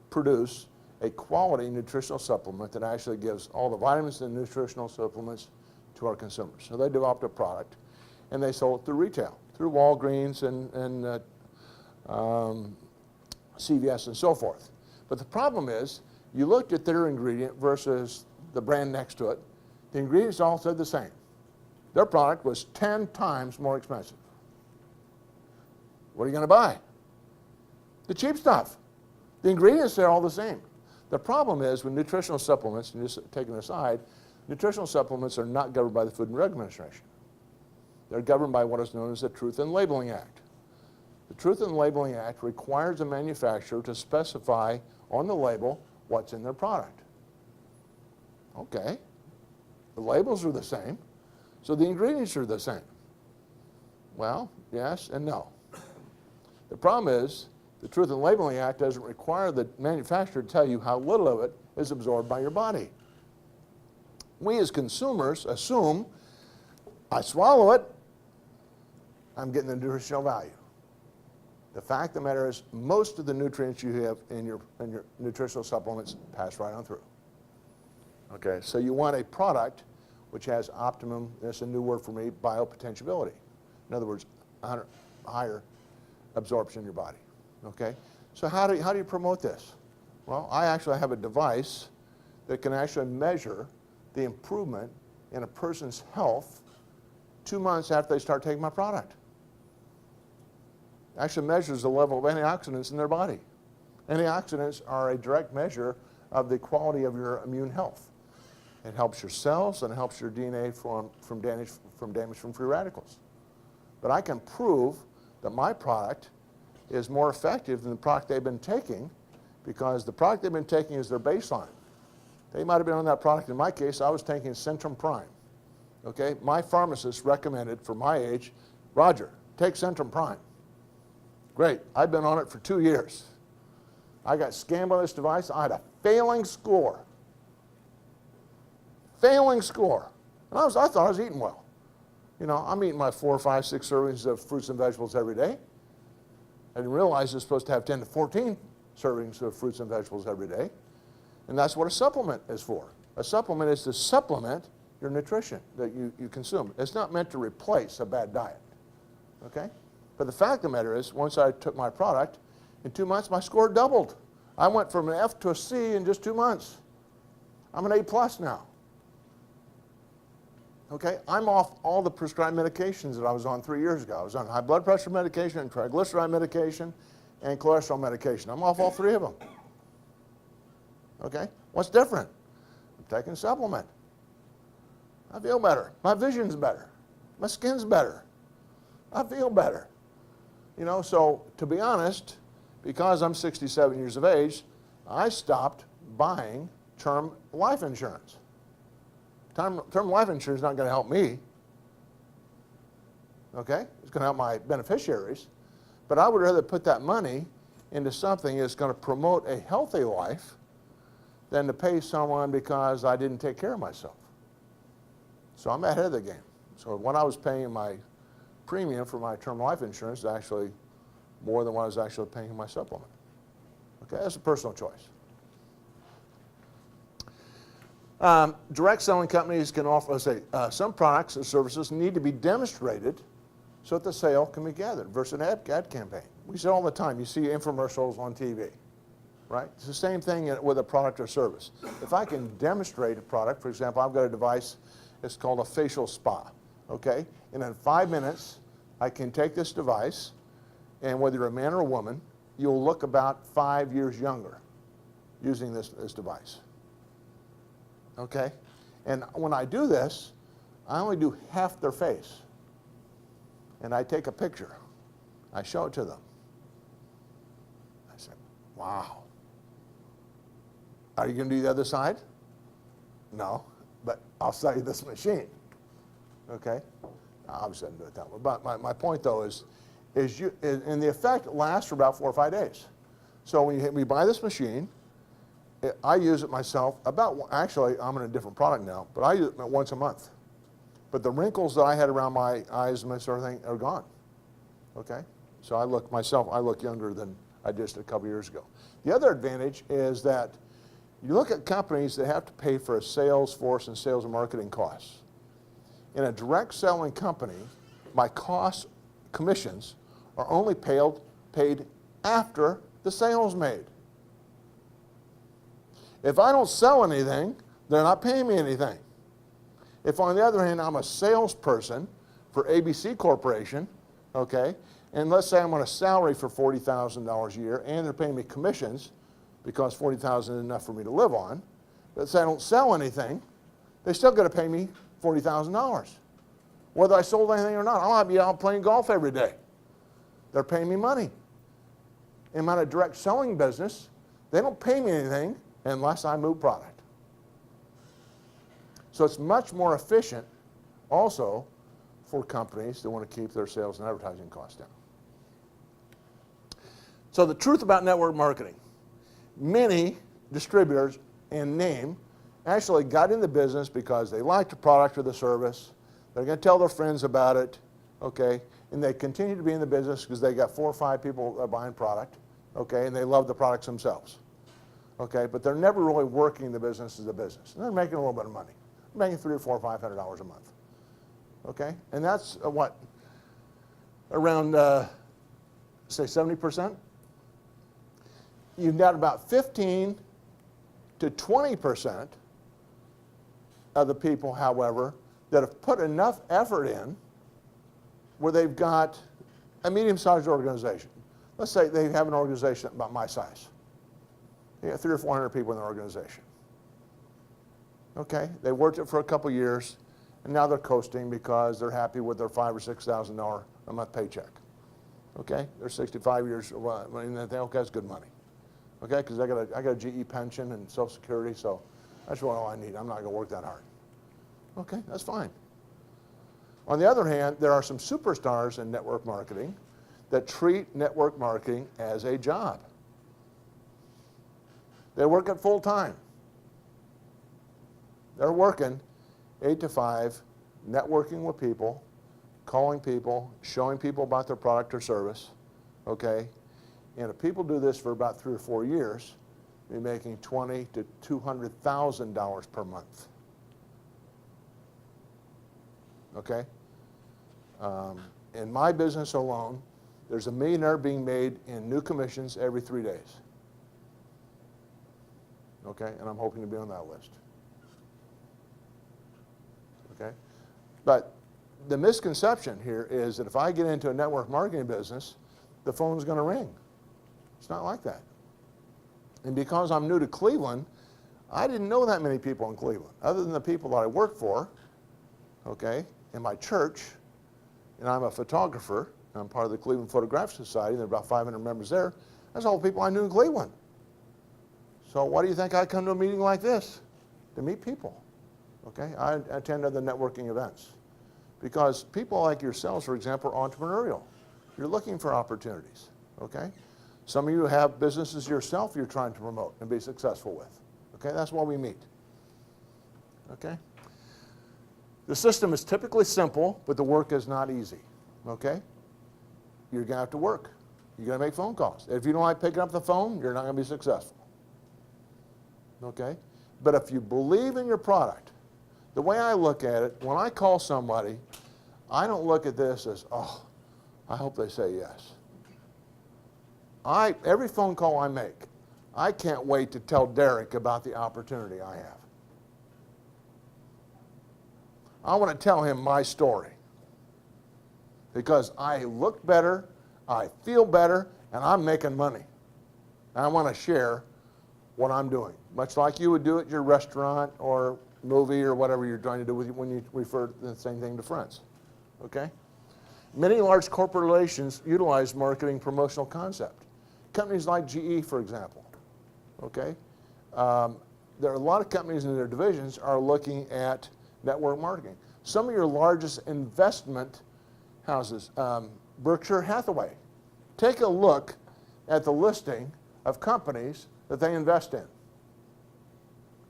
produce a quality nutritional supplement that actually gives all the vitamins and nutritional supplements to our consumers. So they developed a product, and they sold it through retail, through Walgreens and CVS and so forth. But the problem is, you looked at their ingredient versus the brand next to it, the ingredients all said the same. Their product was 10 times more expensive. What are you going to buy? The cheap stuff. The ingredients are all the same. The problem is with nutritional supplements, and just taking aside, nutritional supplements are not governed by the Food and Drug Administration. They're governed by what is known as the Truth in Labeling Act. The Truth in Labeling Act requires a manufacturer to specify on the label what's in their product. Okay, the labels are the same, so the ingredients are the same. Well, yes and no. The problem is, the Truth in Labeling Act doesn't require the manufacturer to tell you how little of it is absorbed by your body. We as consumers assume, I swallow it, I'm getting the nutritional value. The fact of the matter is, most of the nutrients you have in your nutritional supplements pass right on through. Okay, so you want a product which has optimum, that's a new word for me, biopotentiality. In other words, higher absorption in your body. Okay, so how do you promote this? Well, I actually have a device that can actually measure the improvement in a person's health 2 months after they start taking my product. It actually measures the level of antioxidants in their body. Antioxidants are a direct measure of the quality of your immune health. It helps your cells and it helps your DNA from damage from free radicals. But I can prove that my product is more effective than the product they've been taking, because the product they've been taking is their baseline. They might have been on that product. In my case, I was taking Centrum Prime. Okay, my pharmacist recommended for my age, Roger, take Centrum Prime. Great, I've been on it for 2 years. I got scanned by this device. I had a failing score. Failing score. And I thought I was eating well. You know, I'm eating my 4, 5, 6 servings of fruits and vegetables every day. I didn't realize you're supposed to have 10 to 14 servings of fruits and vegetables every day. And that's what a supplement is for. A supplement is to supplement your nutrition that you consume. It's not meant to replace a bad diet. Okay? But the fact of the matter is, once I took my product, in 2 months my score doubled. I went from an F to a C in just 2 months. I'm an A+ now. Okay, I'm off all the prescribed medications that I was on 3 years ago. I was on high blood pressure medication, and triglyceride medication, and cholesterol medication. I'm off all 3 of them. Okay, what's different? I'm taking a supplement. I feel better. My vision's better. My skin's better. I feel better. You know, so to be honest, because I'm 67 years of age, I stopped buying term life insurance. Term life insurance is not going to help me. Okay? It's going to help my beneficiaries. But I would rather put that money into something that's going to promote a healthy life than to pay someone because I didn't take care of myself. So I'm ahead of the game. So when I was paying my premium for my term life insurance is actually more than what I was actually paying my supplement. Okay, that's a personal choice. Direct selling companies can offer, some products or services need to be demonstrated so that the sale can be gathered versus an ad campaign. We see it all the time. You see infomercials on TV, right? It's the same thing with a product or service. If I can demonstrate a product, for example, I've got a device, it's called a facial spa, okay? And in 5 minutes, I can take this device, and whether you're a man or a woman, you'll look about 5 years younger using this device. Okay? And when I do this, I only do half their face. And I take a picture. I show it to them. I say, wow. Are you going to do the other side? No, but I'll sell you this machine. Okay? Obviously I didn't do it that way. But my point, though, is and the effect lasts for about 4 or 5 days. So when we buy this machine, I use it myself actually, I'm in a different product now, but I use it once a month. But the wrinkles that I had around my eyes and my sort of thing are gone. Okay? So I look younger than I did just a couple years ago. The other advantage is that you look at companies that have to pay for a sales force and sales and marketing costs. In a direct selling company, my commissions are only paid after the sale's made. If I don't sell anything, they're not paying me anything. If, on the other hand, I'm a salesperson for ABC Corporation, okay, and let's say I'm on a salary for $40,000 a year, and they're paying me commissions because $40,000 is enough for me to live on. Let's say I don't sell anything, they still got to pay me $40,000, whether I sold anything or not. I might be out playing golf every day. They're paying me money. In my direct selling business, they don't pay me anything unless I move product. So it's much more efficient also for companies that want to keep their sales and advertising costs down. So the truth about network marketing, many distributors and name actually got in the business because they liked the product or the service. They're going to tell their friends about it, okay, and they continue to be in the business because they got 4 or 5 people buying product, okay, and they love the products themselves, okay, but they're never really working the business as a business. And they're making a little bit of money, making $300 or $400 or $500 a month, okay, and that's what, around say 70%. You've got about 15 to 20% of the people, however, that have put enough effort in where they've got a medium-sized organization. Let's say they have an organization about my size. They got 300 or 400 people in their organization. Okay, they worked it for a couple years, and now they're coasting because they're happy with their $5,000 or $6,000 a month paycheck. Okay, they're 65 years, and they think, okay, that's good money. Okay, because I got a GE pension and Social Security, so that's really all I need. I'm not going to work that hard. Okay, that's fine. On the other hand, there are some superstars in network marketing that treat network marketing as a job. They work it full time. They're working 8 to 5, networking with people, calling people, showing people about their product or service, okay? And if people do this for about 3 or 4 years, they're making $20,000 to $200,000 per month. Okay? In my business alone, there's $1 million being made in new commissions every 3 days. Okay? And I'm hoping to be on that list. Okay? But the misconception here is that if I get into a network marketing business, the phone's going to ring. It's not like that. And because I'm new to Cleveland, I didn't know that many people in Cleveland, other than the people that I work for, okay, in my church, and I'm a photographer, and I'm part of the Cleveland Photographic Society, there are about 500 members there. That's all the people I knew in Cleveland. So why do you think I come to a meeting like this? To meet people, okay? I attend other networking events. Because people like yourselves, for example, are entrepreneurial. You're looking for opportunities, okay? Some of you have businesses yourself you're trying to promote and be successful with. Okay, that's why we meet. Okay? The system is typically simple, but the work is not easy. Okay? You're going to have to work. You're going to make phone calls. If you don't like picking up the phone, you're not going to be successful. Okay? But if you believe in your product, the way I look at it, when I call somebody, I don't look at this as, oh, I hope they say yes. Every phone call I make, I can't wait to tell Derek about the opportunity I have. I want to tell him my story because I look better, I feel better, and I'm making money. And I want to share what I'm doing, much like you would do at your restaurant or movie or whatever you're trying to do when you refer the same thing to friends. Okay? Many large corporations utilize marketing promotional concept. Companies like GE, for example, okay? There are a lot of companies in their divisions are looking at network marketing. Some of your largest investment houses, Berkshire Hathaway, take a look at the listing of companies that they invest in.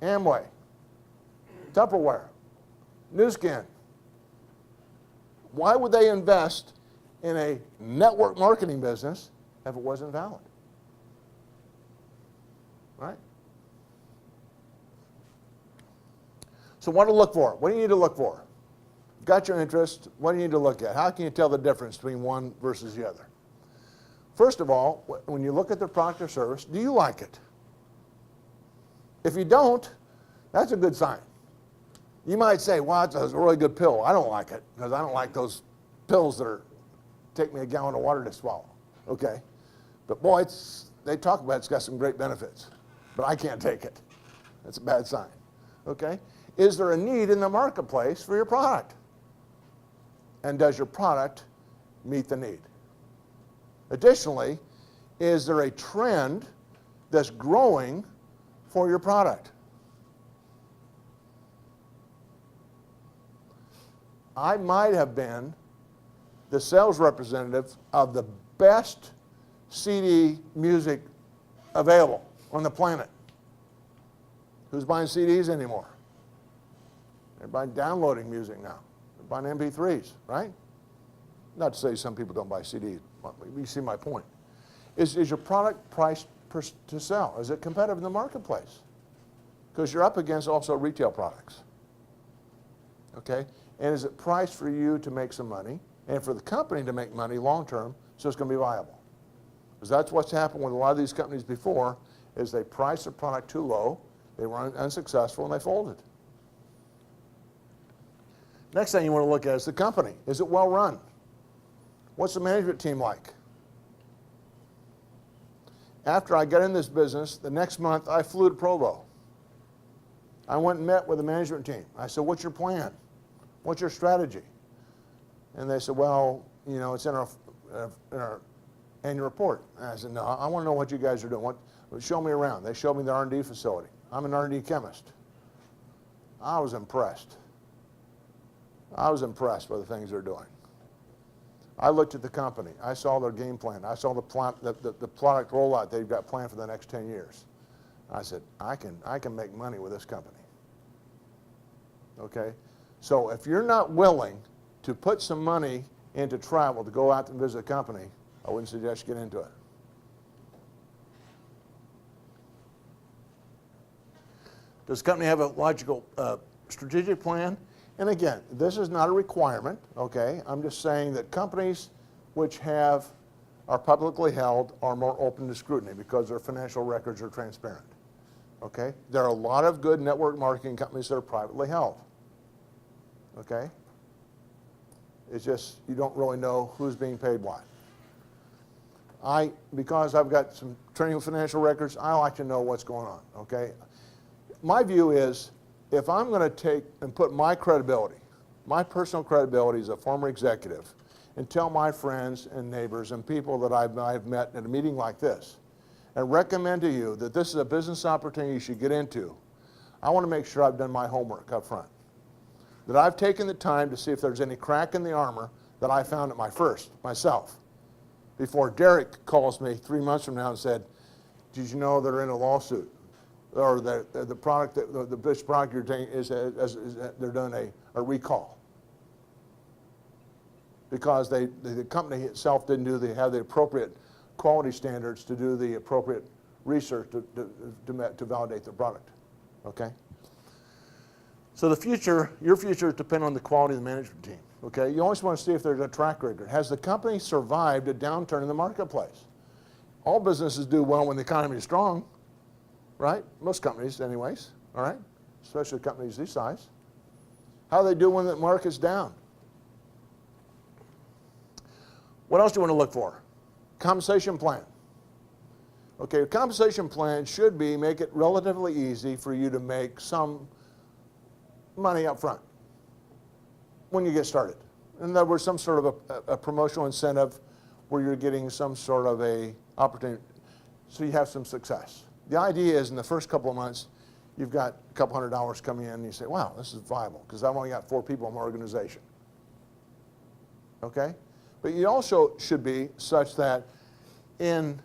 Amway, Tupperware, New Skin, Why would they invest in a network marketing business if it wasn't valid? Right? So what to look for? What do you need to look for? Got your interest, what do you need to look at? How can you tell the difference between one versus the other? First of all, when you look at the product or service, do you like it? If you don't, that's a good sign. You might say, well, it's a really good pill. I don't like it because I don't like those pills that take me a gallon of water to swallow. Okay? But boy, they talk about it's got some great benefits, but I can't take it. That's a bad sign. Okay? Is there a need in the marketplace for your product? And does your product meet the need? Additionally, is there a trend that's growing for your product? I might have been the sales representative of the best CD music available on the planet. Who's buying CDs anymore? They're buying downloading music now. They're buying MP3s, right? Not to say some people don't buy CDs, but you see my point. Is your product priced to sell? Is it competitive in the marketplace? Because you're up against also retail products. Okay? And is it priced for you to make some money and for the company to make money long term so it's going to be viable? Because that's what's happened with a lot of these companies before is they priced their product too low, they were unsuccessful, and they folded. Next thing you want to look at is the company. Is it well run? What's the management team like? After I got in this business, the next month I flew to Provo. I went and met with the management team. I said, what's your plan? What's your strategy? And they said, well, you know, it's in our annual report. And I said, no, I want to know what you guys are doing. Show me around. They showed me the R&D facility. I'm an R&D chemist. I was impressed. I was impressed by the things they're doing. I looked at the company. I saw their game plan. I saw the product rollout they've got planned for the next 10 years. I said, I can make money with this company. Okay? So if you're not willing to put some money into travel to go out and visit a company, I wouldn't suggest you get into it. Does the company have a logical strategic plan? And again, this is not a requirement, okay? I'm just saying that companies which are publicly held are more open to scrutiny because their financial records are transparent, okay? There are a lot of good network marketing companies that are privately held, okay? It's just you don't really know who's being paid what. Because I've got some training with financial records, I like to know what's going on, okay? My view is, if I'm going to take and put my credibility, my personal credibility as a former executive, and tell my friends and neighbors and people that I've met at a meeting like this, and recommend to you that this is a business opportunity you should get into, I want to make sure I've done my homework up front. That I've taken the time to see if there's any crack in the armor that I found at myself, before Derek calls me 3 months from now and said, did you know they're in a lawsuit? Or the product, the best product you're taking they're doing a recall. Because the company itself didn't have the appropriate quality standards to do the appropriate research to validate the product, okay? So your future depends on the quality of the management team, okay? You always want to see if there's a track record. Has the company survived a downturn in the marketplace? All businesses do well when the economy is strong. Right? Most companies anyways, all right? Especially companies this size. How do they do when the market's down? What else do you want to look for? Compensation plan. Okay, a compensation plan should make it relatively easy for you to make some money up front when you get started. In other words, some sort of a promotional incentive where you're getting some sort of a opportunity so you have some success. The idea is in the first couple of months, you've got a couple $100 coming in and you say, wow, this is viable because I've only got 4 people in my organization. Okay? But you also should be such that in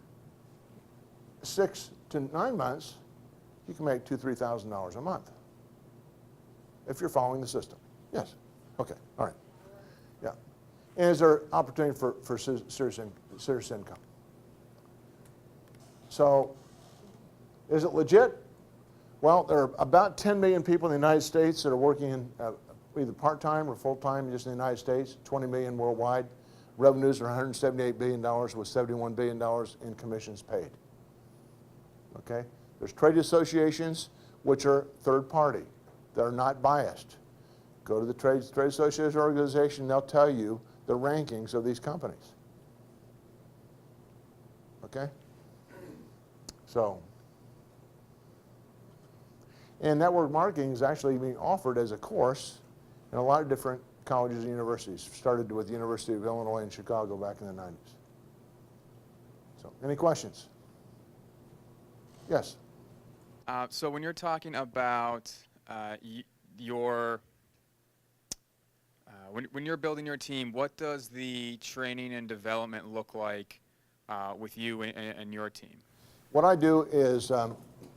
6 to 9 months, you can make $2,000 to $3,000 a month if you're following the system. Yes? Okay, all right. Yeah. And is there opportunity for serious income? So, is it legit? Well, there are about 10 million people in the United States that are working in either part-time or full-time just in the United States, 20 million worldwide. Revenues are $178 billion with $71 billion in commissions paid. Okay? There's trade associations which are third party. They're not biased. Go to the trade association organization, they'll tell you the rankings of these companies. Okay? So, and network marketing is actually being offered as a course in a lot of different colleges and universities. Started with the University of Illinois in Chicago back in the 90s. So, any questions? Yes? So when you're talking about when you're building your team, what does the training and development look like with you and your team? What I do is,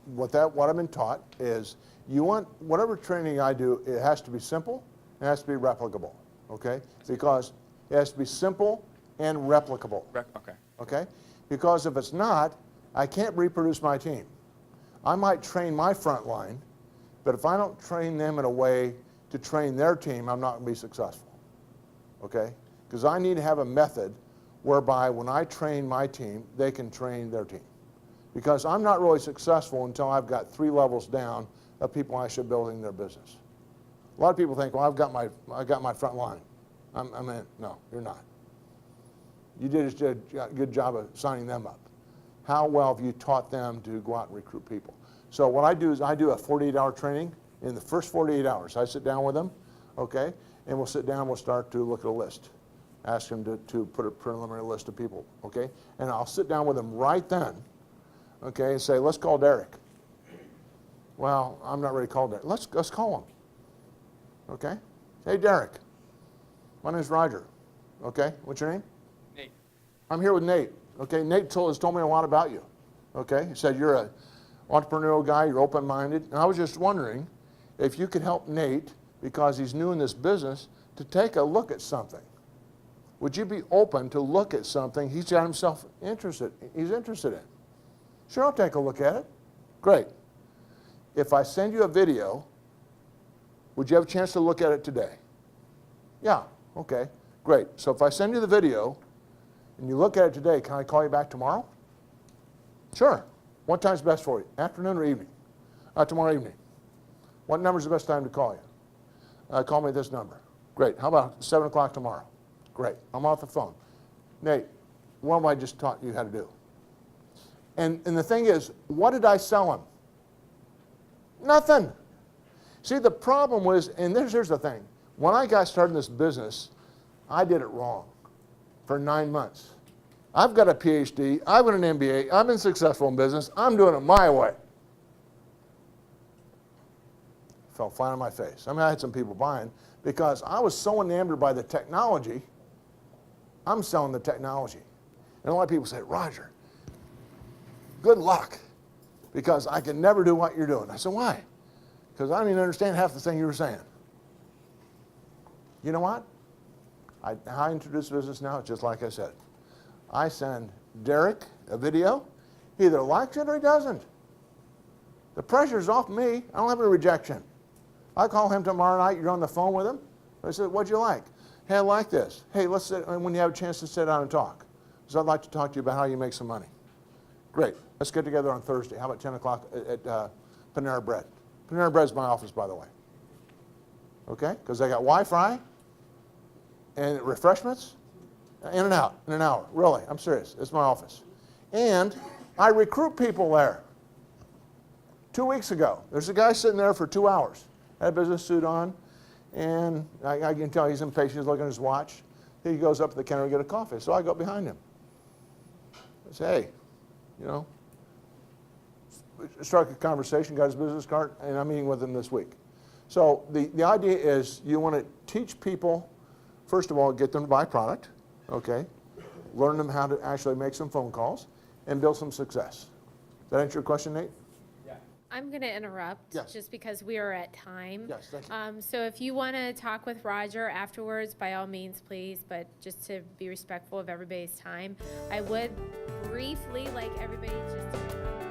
what I've been taught is, you want, whatever training I do, it has to be simple, it has to be replicable, okay? Because it has to be simple and replicable. Okay. Okay? Because if it's not, I can't reproduce my team. I might train my front line, but if I don't train them in a way to train their team, I'm not going to be successful. Okay? Because I need to have a method whereby when I train my team, they can train their team. Because I'm not really successful until I've got 3 levels down of people I should building their business. A lot of people think, well, I've got my front line. I'm in. No, you're not. You did a good job of signing them up. How well have you taught them to go out and recruit people? So what I do is I do a 48-hour training. In the first 48 hours, I sit down with them, okay, and we'll sit down, we'll start to look at a list. Ask them to put a preliminary list of people, okay? And I'll sit down with them right then, okay, and say, let's call Derek. Well, I'm not ready to call Derek. Let's call him, okay? Hey, Derek, my name's Roger, okay? What's your name? Nate. I'm here with Nate, okay? Nate has told me a lot about you, okay? He said you're an entrepreneurial guy, you're open-minded, and I was just wondering if you could help Nate, because he's new in this business, to take a look at something. Would you be open to look at something he's got himself interested in? Sure, I'll take a look at it. Great. If I send you a video, would you have a chance to look at it today? Yeah, okay, great. So if I send you the video and you look at it today, can I call you back tomorrow? Sure. What time's best for you? Afternoon or evening? Tomorrow evening. What number's the best time to call you? Call me at this number. Great. How about 7 o'clock tomorrow? Great. I'm off the phone. Nate, what have I just taught you how to do? And the thing is, what did I sell him? Nothing. See, the problem was, and here's the thing. When I got started in this business, I did it wrong for 9 months. I've got a PhD, I've got an MBA, I've been successful in business, I'm doing it my way. Fell flat on my face. I mean, I had some people buying because I was so enamored by the technology, I'm selling the technology. And a lot of people say, Roger, good luck, because I can never do what you're doing. I said, why? Because I don't even understand half the thing you were saying. You know what? How I introduce business now, it's just like I said. I send Derek a video. He either likes it or he doesn't. The pressure's off me. I don't have a rejection. I call him tomorrow night. You're on the phone with him. I said, what'd you like? Hey, I like this. Hey, let's sit, when you have a chance to sit down and talk. So I'd like to talk to you about how you make some money. Great. Let's get together on Thursday. How about 10 o'clock at Panera Bread? Panera Bread's my office, by the way. Okay? Because they got Wi-Fi and refreshments. In and out in an hour. Really, I'm serious. It's my office. And I recruit people there. 2 weeks ago, there's a guy sitting there for 2 hours. Had a business suit on, and I can tell he's impatient. He's looking at his watch. He goes up to the counter to get a coffee. So I go behind him. I say, hey, you know, struck a conversation, got his business card, and I'm meeting with him this week. So the idea is you want to teach people, first of all, get them to buy product. Okay, learn them how to actually make some phone calls and build some success. Does that answer your question, Nate? Yeah. I'm going to interrupt. Yes. Just because we are at time. Yes, thank you. So if you want to talk with Roger afterwards, by all means, please, but just to be respectful of everybody's time, I would briefly like everybody just to